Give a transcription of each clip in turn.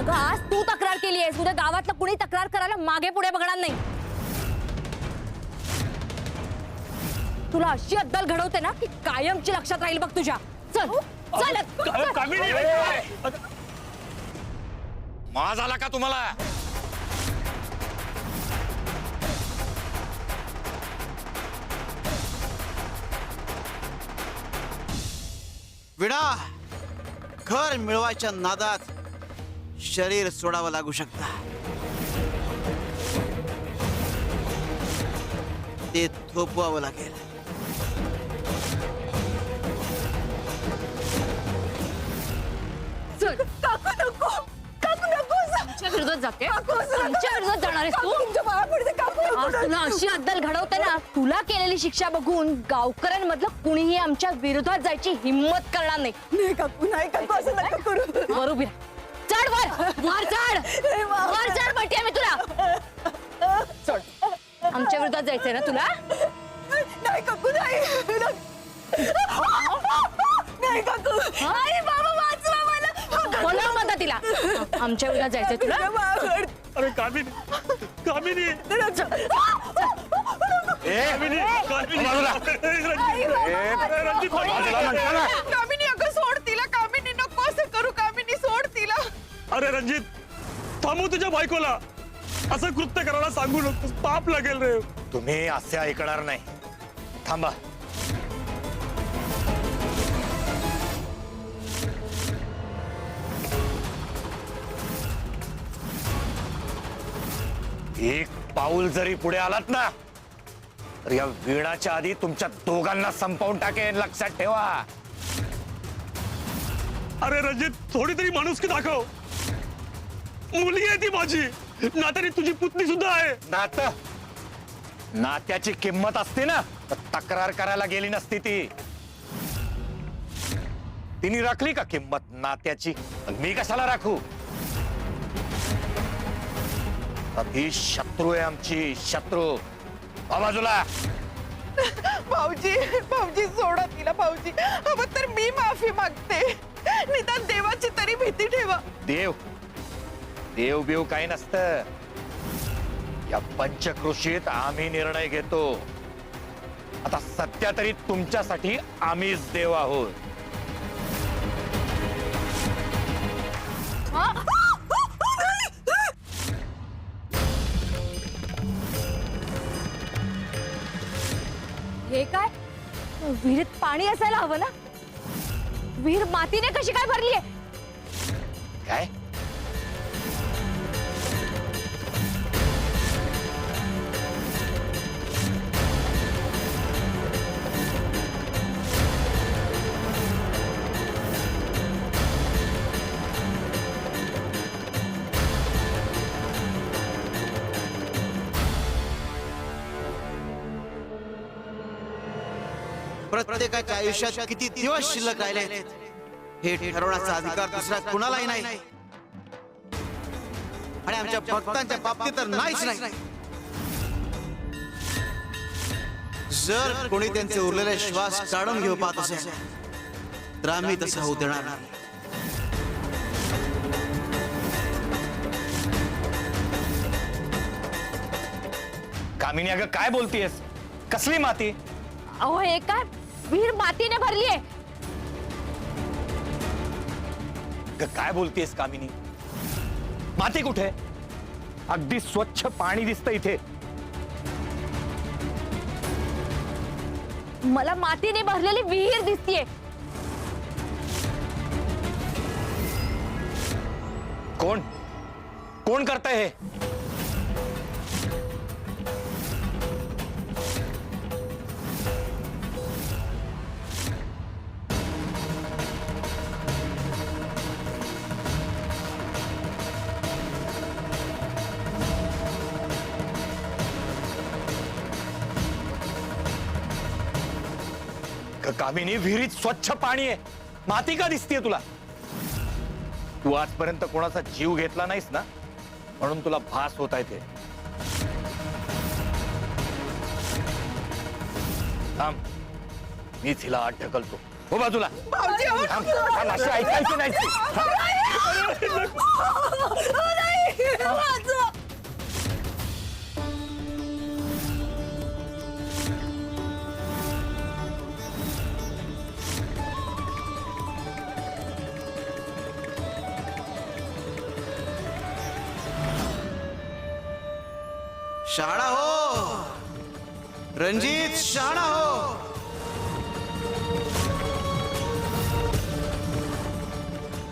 अगं आज तू तक्रार केली आहेस, उद्या गावातलं कुणी तक्रार करायला मागे पुढे बघणार नाही. तुला अशी अद्दल घडवते ना की कायमची लक्षात राहील बघ तुझ्या. चल चल. कामिनी माज आला का तुम्हाला? विडा घर मिळवायच्या नादात शरीर सोडावं लागू शकता. ते थोपवावं लागेल. चल. काकू नको, काकू नको. आमच्या विरोधात जाते, आमच्या विरोधात जाणार आहेस तू. आज तुला अशी अद्दल घडवते ना, तुला केलेली शिक्षा बघून गावकऱ्यांमधलं कुणीही आमच्या विरोधात जायची हिम्मत करणार नाही. नाही काकू, नाही काकू, असं नका करू. वर उभी राहा. चढ वर, वर चढ, वर चढ म्हणते मी तुला. चढ. आमच्या विरोधात जायचंय ना तुला? नाही काकू, नाही. नाही काकू. आई बाबा वाचवा मला. बोलाव मग तिला. आमच्या विरोधात जायचंय तुला? अरे कामिनी कामिनी कामिनी अगं सोड तिला. कामिनी नको असं करू. कामिनी सोड तिला. अरे रणजित थांबू तुझ्या बायकोला. असं कृत्य करायला सांगू नकोस, पाप लागेल रे. तुम्ही असे ऐकणार नाही. थांबा. एक पाऊल जरी पुढे आलात ना तर या वीणाच्या आधी तुमच्या दोघांना संपवून टाकेन, लक्षात ठेवा. अरे रणजित थोडी तरी माणुसकी दाखव. मुलगी आहे ती माझी, नात्याने तुझी पुतणी सुद्धा आहे. नात्याची किंमत असते ना तर तक्रार करायला गेली नसती ती. तिने राखली का किंमत नात्याची? मी कशाला राखू? ही शत्रू आहे आमची, शत्रू. बाजूला. भाऊजी, भाऊजी सोडा तिला. भाऊजी हवं तर मी माफी मागते. निदान देवाची तरी भीती ठेवा. देव देव बिव काही नसतं. या पंचकृषीत आम्ही निर्णय घेतो. आता सध्या तरी तुमच्यासाठी आम्हीच देव आहोत. हे काय? विहिरीत पाणी असायला हवं ना? विहीर मातीने कशी काय भरली आहे? काय? प्रत्येकाच्या आयुष्यात किती दिवस शिल्लक राहिले हे ठरवण्याचा अधिकार दुसरा कुणालाही नाही. आणि आमच्या भक्तांच्या बाबतीत तर नाहीच नाही. जर कोणी त्यांचे उरलेले श्वास काढून घेऊ पाहत असेल तर आम्ही तसं होऊ देणार नाही. कामिनी अगं काय बोलतीयस? कसली माती? अहो हे काय? विहीर मातीने भरली आहे. काय बोलतेस कामिनी? माती कुठे? अगदी स्वच्छ पाणी दिसतं इथे. मला मातीने भरलेली विहीर दिसतीये. कोण कोण करतंय हे? कामिनी विहिरीत स्वच्छ पाणी आहे, माती का दिसतीये तुला? तू आजपर्यंत कोणाचा जीव घेतला नाहीस ना, म्हणून तुला भास होत आहे ते. थांब, मीच हिला आत ढकलतो. हो बाजूला. थांब, थांब, असं ऐकायचं नाही. शहाणा हो रणजित, शहाणा हो.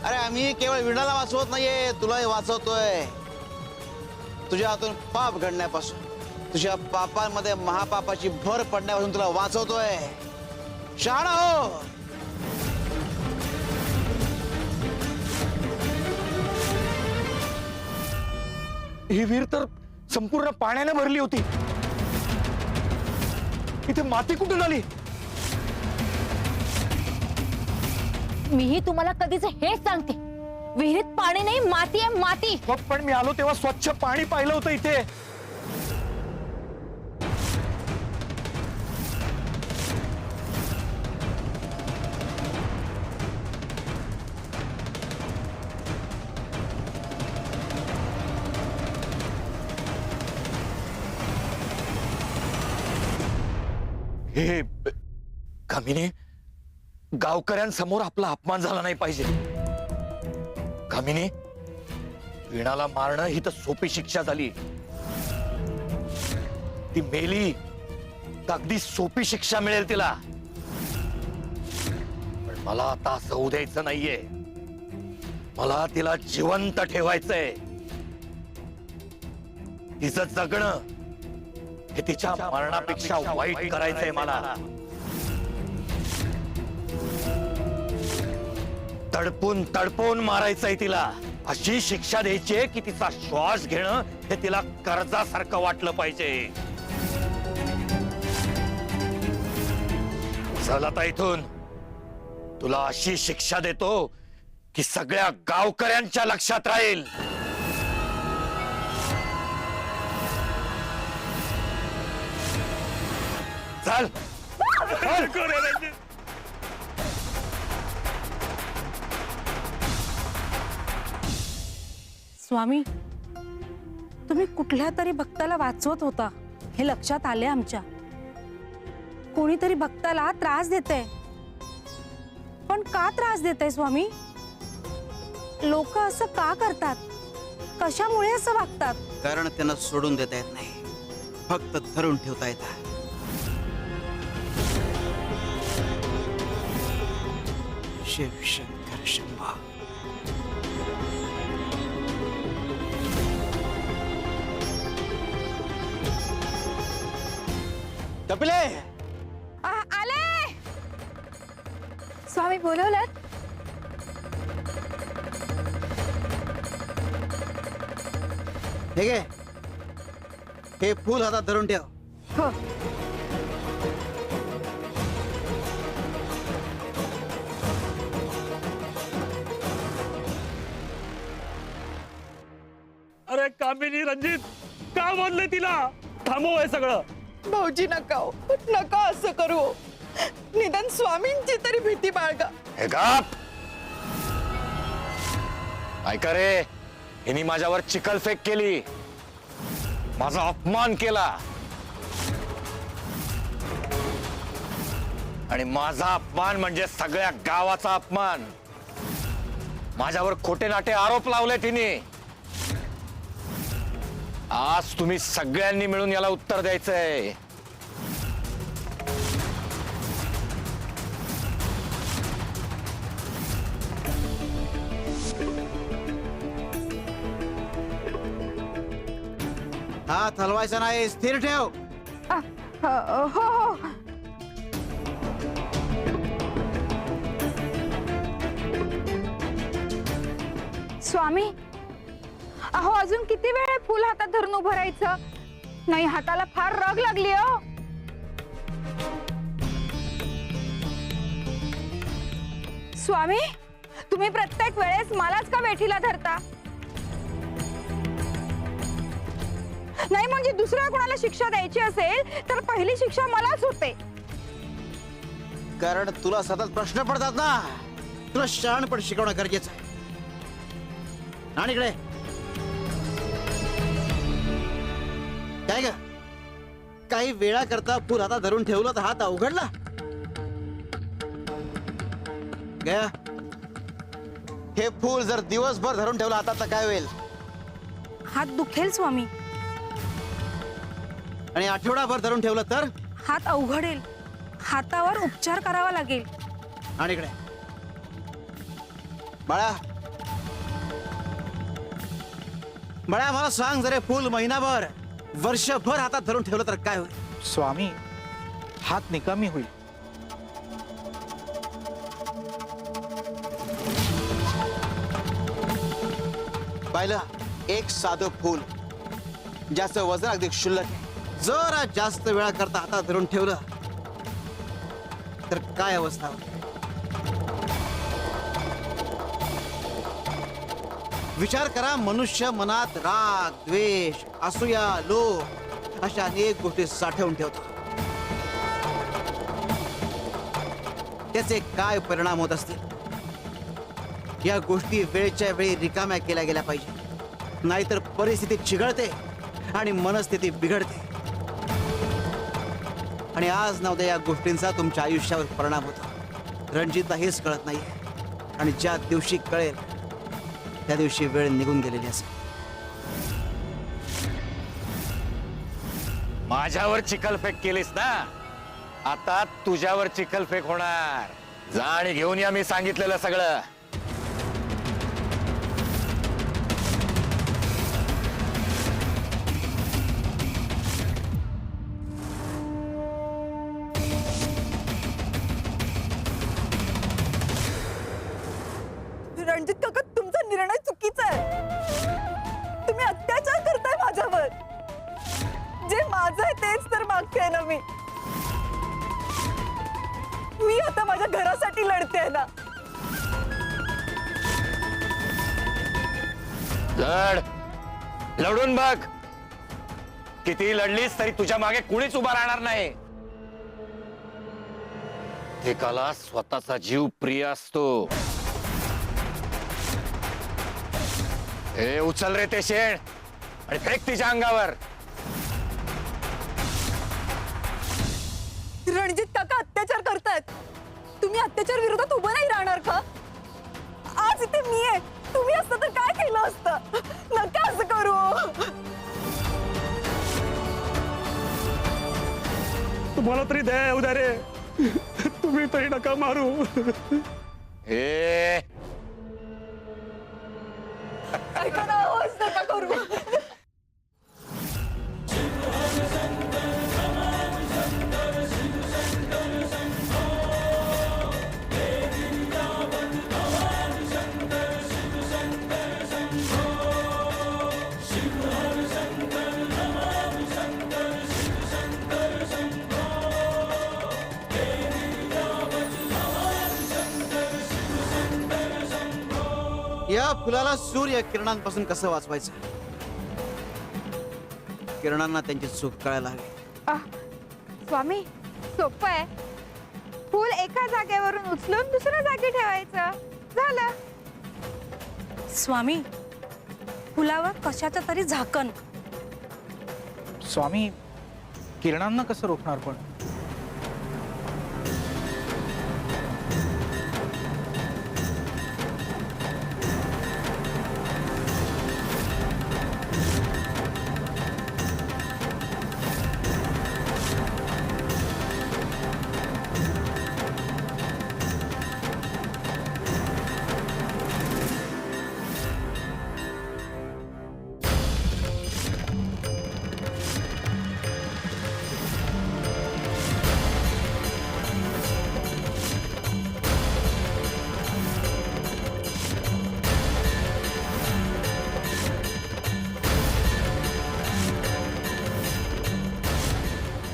अरे आम्ही केवळ वीणाला वाचवत नाहीये, तुलाही वाचवतोय. तुझ्या हातून पाप घडण्यापासून, तुझ्या पापांमध्ये महापापाची भर पडण्यापासून तुला वाचवतोय. शहाणा हो. ही विहीर तर संपूर्ण पाण्याने भरली होती. इथे माती कुठून आली? मीही तुम्हाला कधीच हेच सांगते, विहिरीत पाणी नाही, माती आहे, माती. पण मी आलो तेव्हा स्वच्छ पाणी पाहिलं होतं इथे. हे कामिनी, गावकऱ्यांसमोर आपला अपमान झाला नाही पाहिजे. कामिनी, वीणाला मारणं ही तर सोपी शिक्षा झाली. ती मेली तर अगदी सोपी शिक्षा मिळेल तिला. पण मला आता असं होऊ द्यायचं नाहीये. मला तिला जिवंत ठेवायचंय. तिचं जगणं हे तिच्या मरणापेक्षा वाईट करायचंय मला. तडपून तडपून मारायचंय तिला. अशी शिक्षा द्यायची की तिचा श्वास घेणं हे तिला कर्जासारखं वाटलं पाहिजे. चल आता इथून. तुला अशी शिक्षा देतो की सगळ्या गावकऱ्यांच्या लक्षात राहील. चल. स्वामी, तुम्ही कुठल्या तरी भक्ताला वाचवत होता हे लक्षात आले आमच्या. कोणीतरी भक्ताला त्रास देतंय. पण का त्रास देतंय स्वामी? लोक असं का करतात? कशामुळे असं वागतात? कारण त्यांना सोडून देता येत नाही, फक्त धरून ठेवता येतात. शिव शंकर शंभा. कपिले, आले. स्वामी बोलवलं. हे घे, हे फूल हातात धरून ठेव. हो. अरे कामिनी, रंजित, का बोलले तिला? थांबव हे सगळं. भाऊजी नका हो, नका असं करू. निदान स्वामींची तरी भीती बाळगा. हे गप. ऐका रे, हिने माझ्यावर चिखलफेक केली, माझा अपमान केला. आणि माझा अपमान म्हणजे सगळ्या गावाचा अपमान. माझ्यावर खोटे नाटे आरोप लावले तिने. आज तुम्ही सगळ्यांनी मिळून याला उत्तर द्यायचंय. हात हलवायचा नाही, स्थिर ठेव. हो हो. स्वामी, अहो अजून किती वेळ फुल हातात धरून उभं राहायचं? नाही, हाताला फार रग लागली हो. स्वामी, तुम्ही प्रत्येक वेळेस मलाच का वेठीला धरता? नाही म्हणजे दुसऱ्या कोणाला शिक्षा द्यायची असेल तर पहिली शिक्षा मलाच होते. कारण तुला सतत प्रश्न पडतात ना, तुला शहाणपण शिकवणं गरजेचं आहे. आणि इकडे काय ग, काही वेळा करता फूल हातात धरून ठेवलं तर हात अवघडला. गया, हे फूल जर दिवसभर धरून ठेवलं हातात तर काय होईल? हात दुखेल स्वामी. आणि आठवडाभर धरून ठेवलं तर? हात अवघडेल, हातावर उपचार करावा लागेल. आणि इकडे बाळा, बाळा मला सांग जरे, फुल महिनाभर वर्षभर हातात धरून ठेवलं तर काय होईल? स्वामी, हात निकामी होईल. पाहिलं, एक साधं फूल ज्याचं वजन अगदी क्षुल्लक आहे, जरा जास्त वेळा करता हातात धरून ठेवलं तर काय अवस्था होईल? विचार करा, मनुष्य मनात राग, द्वेष, असूया, लोभ अशा अनेक गोष्टी साठवून ठेवतो. त्याचे काय परिणाम होत असतील? या गोष्टी वेळच्या वेळी रिकाम्या केल्या गेल्या पाहिजे, नाहीतर परिस्थिती चिघळते आणि मनस्थिती बिघडते. आणि आज ना उद्या या गोष्टींचा तुमच्या आयुष्यावर परिणाम होतो. रणजितला हेच कळत नाहीये, आणि ज्या दिवशी कळेल त्या दिवशी वेळ निघून गेलेली असेल. माझ्यावर चिखलफेक केलीस ना, आता तुझ्यावर चिखलफेक होणार. जा आणि घेऊन या मी सांगितलेलं सगळं. रणजित काका, तुमचा निर्णय चुकीचा आहे. तुम्ही अत्याचार करताय माझ्यावर. जे माझं आहे तेच तर मागते ना मी. मी आता माझ्या घरासाठी लढते ना. लढून बघ. किती लढलीस तरी तुझ्या मागे कुणीच उभा राहणार नाही. एकाला स्वतःचा जीव प्रिय असतो. हे उचल रे ते शेण आणि फेक तिच्या अंगावर. रणजित काका अत्याचार करतायत. तुम्ही अत्याचार विरोधात उभं नाही राहणार का? आज इथे मी आहे, तुम्ही असतं तर काय केलं असतं? नका असं करू. तुम्हाला तरी दया येऊ द्या रे. तुम्ही तरी नका मारू. हे ऐका ना, असं नका करू. या फुलाला सूर्य किरणांपासून कसं वाचवायचं? किरणांना त्यांची चूक कळायला हवी. स्वामी, सोपं आहे. फूल एका जागेवरून उचलून दुसऱ्या जागी ठेवायचं, झालं. स्वामी, फुलावर कशाचं तरी झाकण. स्वामी, किरणांना कसं रोखणार पण?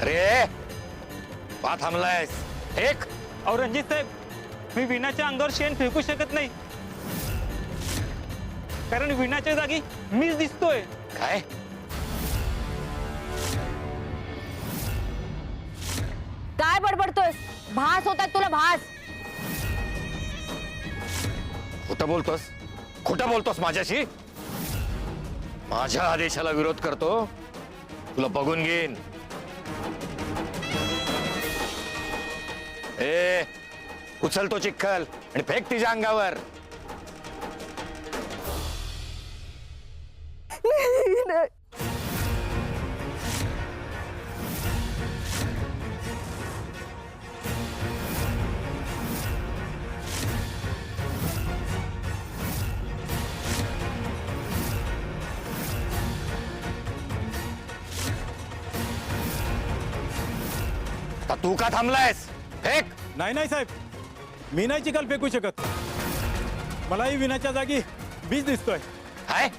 अरे का थांबलायस? एक अहो रणजित साहेब, मी विणाच्या अंगावर शेण फेकू शकत नाही, कारण विणाच्या जागी मीच दिसतोय. काय? काय बडबडतोयस? भास होतात तुला, भास. खोटं बोलतोस? खोटं बोलतोस माझ्याशी? माझ्या आदेशाला विरोध करतो? तुला बघून घेईन. ए, उचल तो चिखल आणि फेक तिच्या अंगावर. आता तू का थांबलायस? फेक. नाही नाही साहेब, मी नाही चिखल फेकू शकत. मलाही विनाच्या जागी बीज दिसतोय. काय?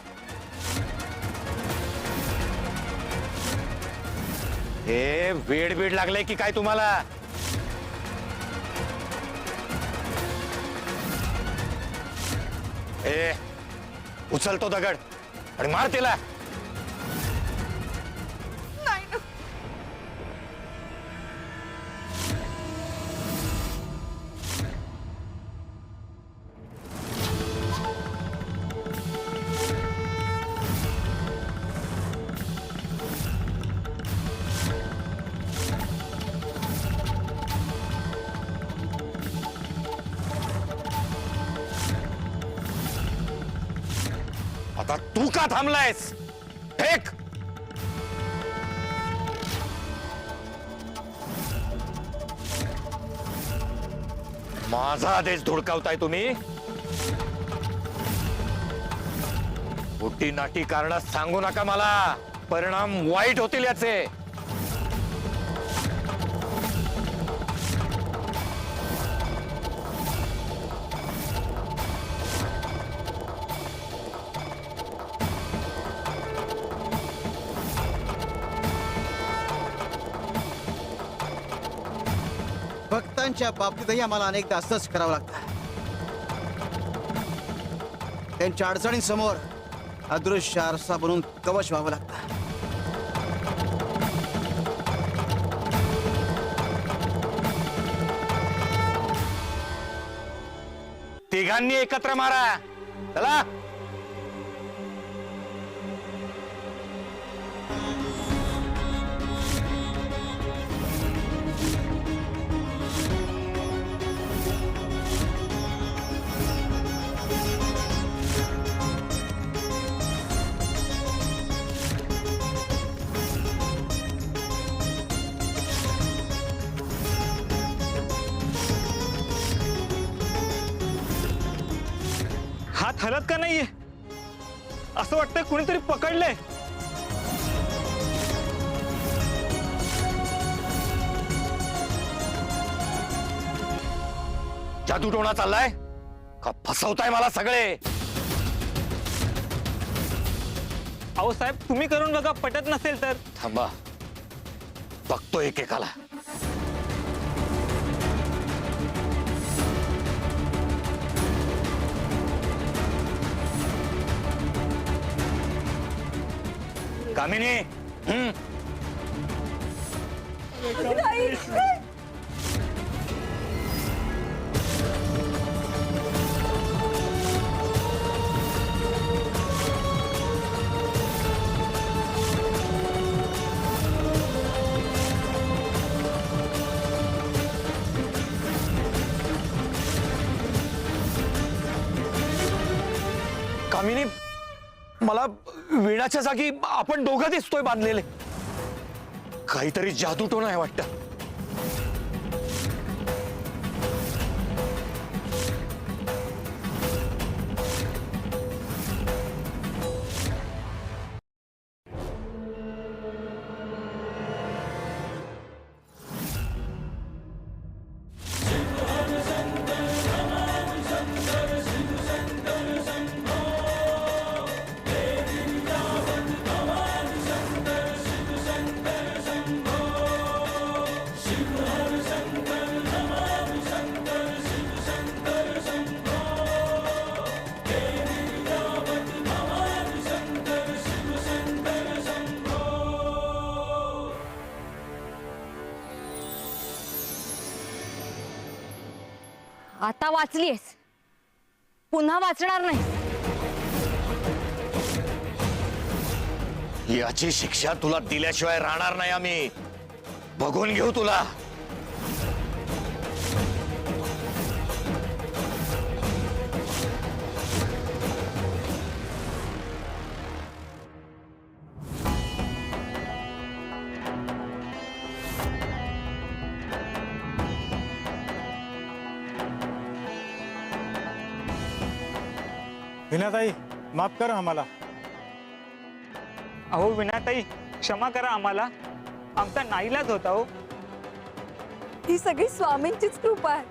हे वेड बीड लागलंय की काय तुम्हाला? ए, उचल तो दगड आणि मार तिला. नाही ना. आता तू का थांबलायस? फेक. माझा आदेश धुडकावताय तुम्ही? मोठी नाटी कारण सांगू नका मला. परिणाम वाईट होतील याचे. भक्तांच्या बाबतीतही आम्हाला अनेकदा असंच करावं लागतं. त्यांच्या अडचणींसमोर अदृश्य आरसा बनून कवच व्हावं लागतं. तिघांनी एकत्र मारा. चला. हात हलत का नाहीये? असं वाटतंय कुणीतरी पकडलंय. जादूटोणा चाललाय का? फसवताय मला सगळे. अहो साहेब, तुम्ही करून बघा, पटत नसेल तर. थांबा, बघतो एकेकाला. कामिनी. कामिनी, मला वीणाच्या जागी आपण दोघं दिसतोय बांधलेले. काहीतरी जादूटोणा आहे वाटतं. आता वाचलीयस, पुन्हा वाचणार नाही. याची शिक्षा तुला दिल्याशिवाय राहणार नाही आम्ही. बघून घेऊ तुला. विनाताई, माफ करा आम्हाला. अहो विनाताई, क्षमा करा आम्हाला. आमचा नाईलाज होता हो. ही सगळी स्वामींचीच कृपा आहे.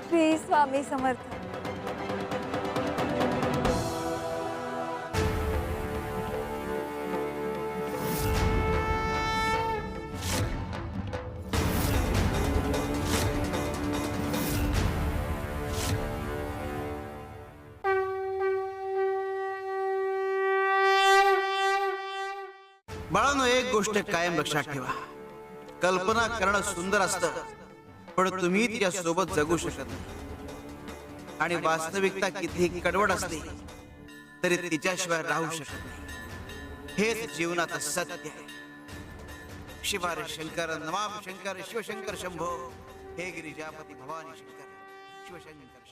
श्री स्वामी समर्थ. बाळांनो, एक गोष्ट कायम लक्षात ठेवा. कल्पना करणं सुंदर असतं, पण तुम्ही तिच्या सोबत जगू शकत नाही. आणि वास्तविकता कितीही कडवट असते तरी तिच्याशिवाय राहू शकत नाही. हेच जीवनाचं सत्य आहे. शिवारे शंकर, नमाम शंकर, शिवशंकर शंभो. हे गिरिजापती भवानी शंकर, शिवशंकर.